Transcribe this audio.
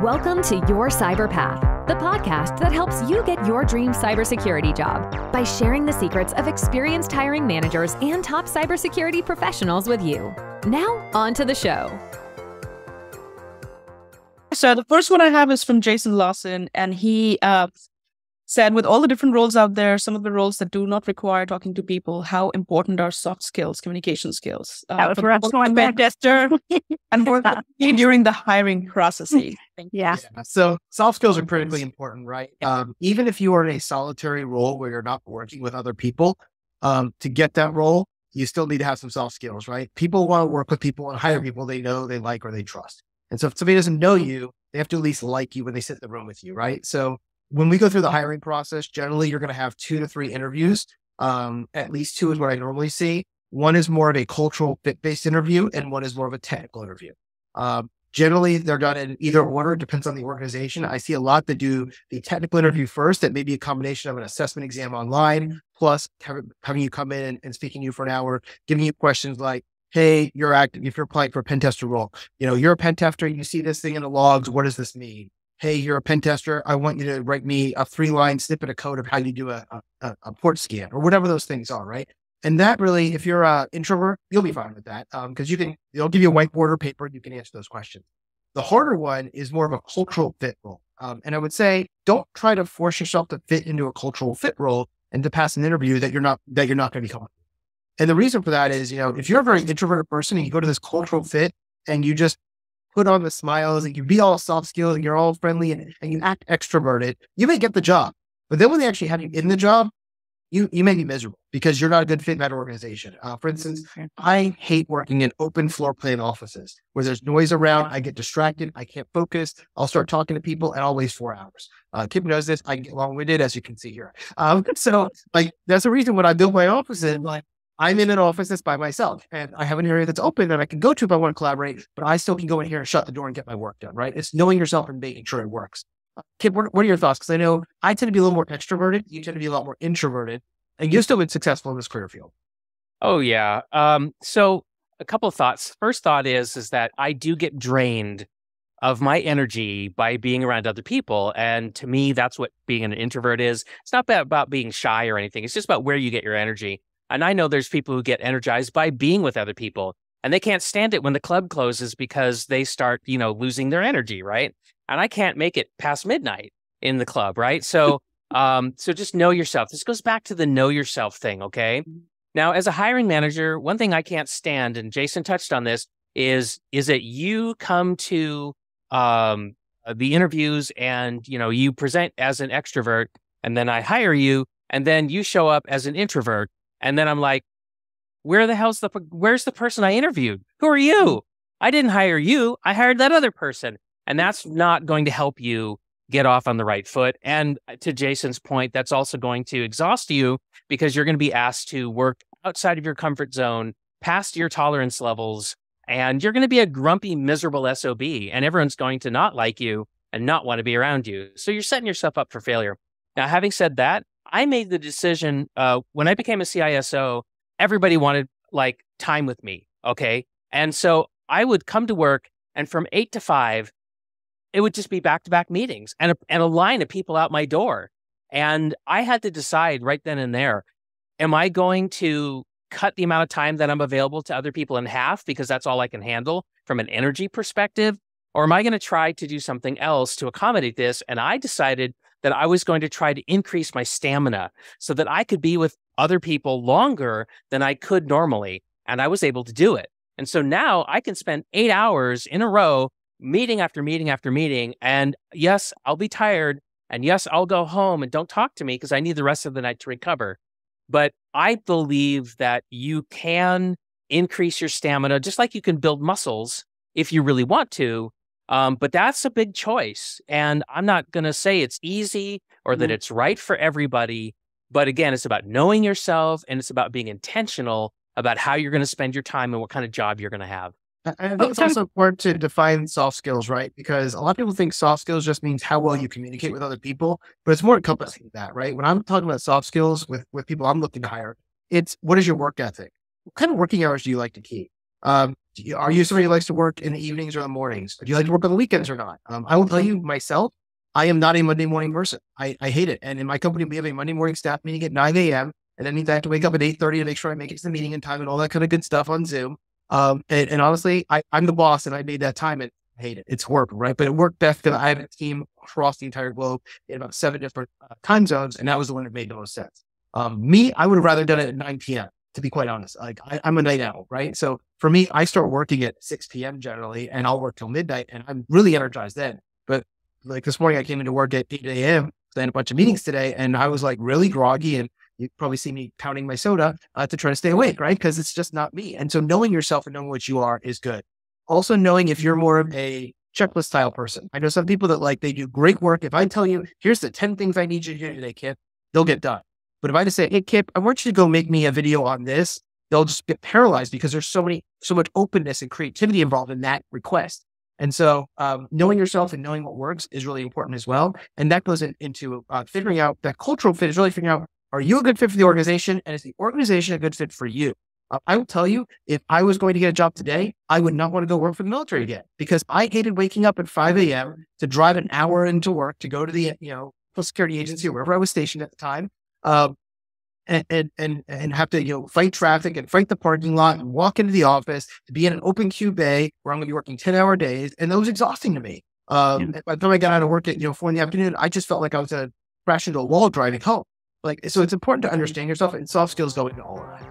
Welcome to Your Cyber Path, the podcast that helps you get your dream cybersecurity job by sharing the secrets of experienced hiring managers and top cybersecurity professionals with you. Now, on to the show. So the first one I have is from Jason Lawson, and he said, with all the different roles out there, some of the roles that do not require talking to people, how important are soft skills, communication skills? That was for us going back, Jester. And for during the hiring processes. Yeah. So soft skills are critically important, right? Even if you are in a solitary role where you're not working with other people, to get that role, you still need to have some soft skills, right? People want to work with people and hire people they know, they like, or they trust. And so if somebody doesn't know you, they have to at least like you when they sit in the room with you, right? So when we go through the hiring process, generally you're going to have 2 to 3 interviews. At least 2 is what I normally see. One is more of a cultural fit-based interview, and one is more of a technical interview. Generally, they're done in either order. It depends on the organization. I see a lot that do the technical interview first. That may be a combination of an assessment exam online, plus having you come in and speaking to you for an hour, giving you questions like, hey, you're active. If you're applying for a pen tester role, you're a pen tester. You see this thing in the logs. What does this mean? Hey, you're a pen tester. I want you to write me a 3-line snippet of code of how you do a port scan or whatever those things are, right? And that really, if you're an introvert, you'll be fine with that because they'll give you a whiteboard or paper and you can answer those questions. The harder one is more of a cultural fit role. And I would say, don't try to force yourself to fit into a cultural fit role and to pass an interview that you're not going to become. And the reason for that is, if you're a very introverted person and you go to this cultural fit and you just put on the smiles and you be all soft skills and you're all friendly and you act extroverted, you may get the job. But then when they actually have you in the job, you may be miserable because you're not a good fit in that organization. For instance, I hate working in open floor plan offices where there's noise around. I get distracted. I can't focus. I'll start talking to people and I'll waste 4 hours. Kip knows this. I get long-winded, as you can see here. So that's the reason when I built my office in, I'm in an office that's by myself and I have an area that's open that I can go to if I want to collaborate, but I still can go in here and shut the door and get my work done, right? It's knowing yourself and making sure it works. Kip, what are your thoughts? Because I know I tend to be a little more extroverted. You tend to be a lot more introverted, and you've still been successful in this career field. Oh, yeah. So a couple of thoughts. First thought is that I do get drained of my energy by being around other people. And to me, that's what being an introvert is. It's not about being shy or anything. It's just about where you get your energy. And I know there's people who get energized by being with other people, and they can't stand it when the club closes because they start, losing their energy, right? And I can't make it past midnight in the club, right? So, so just know yourself. This goes back to the know yourself thing, okay? Now, as a hiring manager, one thing I can't stand, and Jason touched on this, is that you come to the interviews and, you present as an extrovert, and then I hire you, and then you show up as an introvert. And then I'm like, where's the person I interviewed? Who are you? I didn't hire you. I hired that other person. And that's not going to help you get off on the right foot. And to Jason's point, that's also going to exhaust you because you're going to be asked to work outside of your comfort zone, past your tolerance levels, and you're going to be a grumpy, miserable SOB. And everyone's going to not like you and not want to be around you. So you're setting yourself up for failure. Now, having said that, I made the decision when I became a CISO, everybody wanted time with me. Okay. And so I would come to work and from 8 to 5, it would just be back-to-back meetings and a line of people out my door. And I had to decide right then and there, am I going to cut the amount of time that I'm available to other people in half because that's all I can handle from an energy perspective? Or am I going to try to do something else to accommodate this? And I decided that I was going to try to increase my stamina so that I could be with other people longer than I could normally. And I was able to do it. And so now I can spend 8 hours in a row, meeting after meeting after meeting. And yes, I'll be tired. And yes, I'll go home and don't talk to me because I need the rest of the night to recover. But I believe that you can increase your stamina just like you can build muscles if you really want to. But that's a big choice. And I'm not going to say it's easy or that it's right for everybody. But again, it's about knowing yourself and it's about being intentional about how you're going to spend your time and what kind of job you're going to have. I think it's also important to define soft skills, right? Because a lot of people think soft skills just means how well you communicate with other people, but it's more encompassing than that, right? When I'm talking about soft skills with people I'm looking to hire, it's what is your work ethic? What kind of working hours do you like to keep? Do Are you somebody who likes to work in the evenings or the mornings? Do you like to work on the weekends or not? I will tell you myself, I am not a Monday morning person. I hate it. And in my company, we have a Monday morning staff meeting at 9 a.m. And that means I have to wake up at 8:30 to make sure I make it to the meeting in time and all that kind of good stuff on Zoom. And honestly, I'm the boss and I made that time and I hate it. It's work, right? But it worked best because I have a team across the entire globe in about 7 different time zones. And that was the one that made the most sense. I would have rather done it at 9 p.m. to be quite honest. Like I'm a night owl, right? So for me, I start working at 6 p.m. generally, and I'll work till midnight and I'm really energized then. But like this morning, I came into work at 8 a.m. I had a bunch of meetings today and I was like really groggy, and you probably see me pounding my soda to try to stay awake, right? Because it's just not me. And so knowing yourself and knowing what you are is good. Also knowing if you're more of a checklist style person. I know some people that like, they do great work. If I tell you, here's the 10 things I need you to do today, Kip, they'll get done. But if I just say, hey, Kip, I want you to go make me a video on this, they'll just get paralyzed because there's so much openness and creativity involved in that request. And so knowing yourself and knowing what works is really important as well. And that goes into figuring out that cultural fit is really figuring out, are you a good fit for the organization? And is the organization a good fit for you? I will tell you, if I was going to get a job today, I would not want to go work for the military again because I hated waking up at 5 a.m. to drive an hour into work to go to the, security agency or wherever I was stationed at the time. And have to, fight traffic and fight the parking lot and walk into the office to be in an open queue bay where I'm going to be working 10-hour days. And that was exhausting to me. By the time I got out of work at, 4 in the afternoon, I just felt like I was going to crash into a wall driving home. So it's important to understand yourself, and soft skills go into all of that.